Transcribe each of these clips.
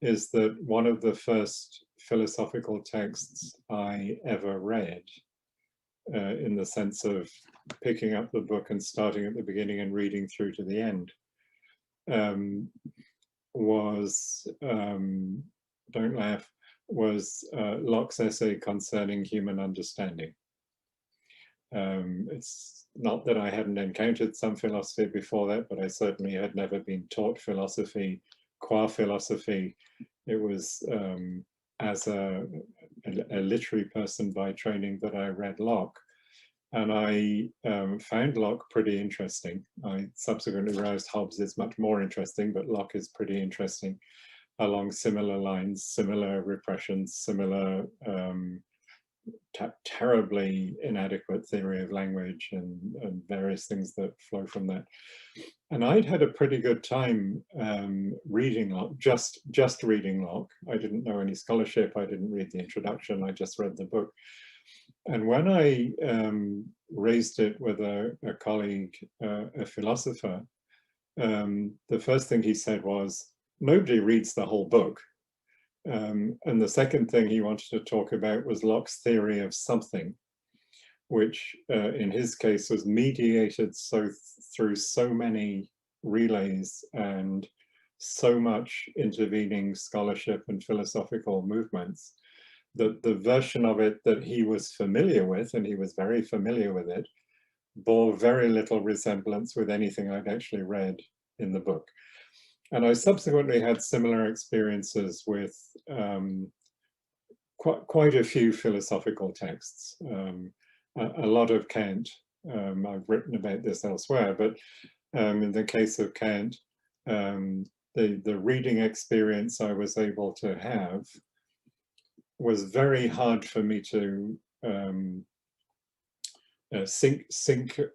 is that one of the first philosophical texts I ever read, in the sense of picking up the book and starting at the beginning and reading through to the end, um, was, don't laugh, was Locke's essay concerning human understanding. It's not that I hadn't encountered some philosophy before that, but I certainly had never been taught philosophy, qua philosophy. It was as a literary person by training that I read Locke. And I found Locke pretty interesting. I subsequently realized Hobbes is much more interesting, but Locke is pretty interesting along similar lines, similar repressions, similar terribly inadequate theory of language and various things that flow from that. And I'd had a pretty good time reading Locke, just reading Locke. I didn't know any scholarship, I didn't read the introduction, I just read the book. And when I raised it with a colleague, a philosopher, the first thing he said was, nobody reads the whole book. And the second thing he wanted to talk about was Locke's theory of something, which in his case was mediated through so many relays and so much intervening scholarship and philosophical movements that the version of it that he was familiar with, and he was very familiar with it, bore very little resemblance with anything I'd actually read in the book. And I subsequently had similar experiences with quite a few philosophical texts. A lot of Kant. I've written about this elsewhere, but in the case of Kant, the reading experience I was able to have was very hard for me to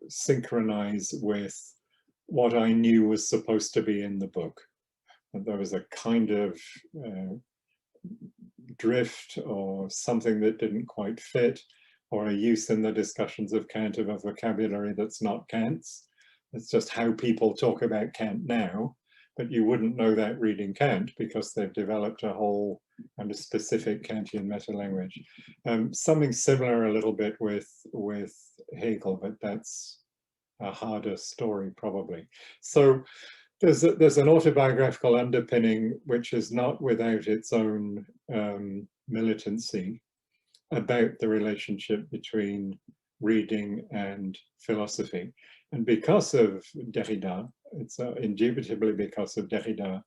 synchronize with what I knew was supposed to be in the book. And there was a kind of drift or something that didn't quite fit, or a use in the discussions of Kant of a vocabulary that's not Kant's. It's just how people talk about Kant now, but you wouldn't know that reading Kant because they've developed a whole kind of specific Kantian meta-language. Something similar a little bit with Hegel, but that's a harder story probably. So there's an autobiographical underpinning which is not without its own militancy about the relationship between reading and philosophy. And because of Derrida, it's indubitably because of Derrida,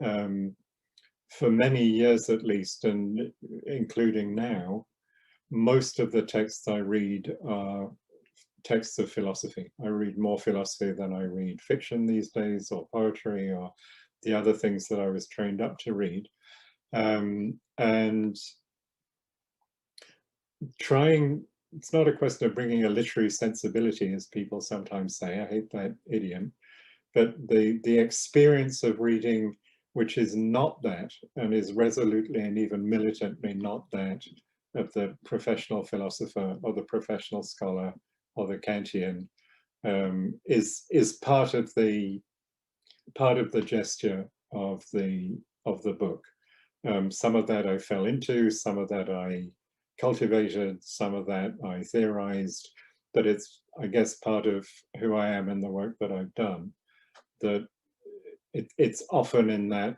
for many years at least, and including now, most of the texts I read are texts of philosophy. I read more philosophy than I read fiction these days, or poetry, or the other things that I was trained up to read. And trying, it's not a question of bringing a literary sensibility, as people sometimes say, I hate that idiom, but the experience of reading which is not that, and is resolutely and even militantly not that, of the professional philosopher or the professional scholar or the Kantian, is part of the gesture of the book. Some of that I fell into, some of that I cultivated, some of that I theorized, but it's, I guess, part of who I am and the work that I've done, that it's often in that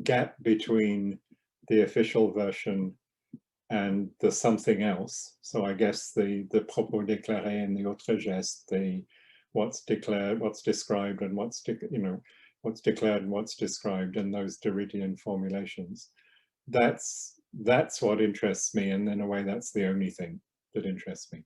gap between the official version and the something else. So I guess the propos déclarés and the autre geste, the what's declared, what's described, and what's declared and what's described, and those Derridian formulations. That's what interests me, and in a way that's the only thing that interests me.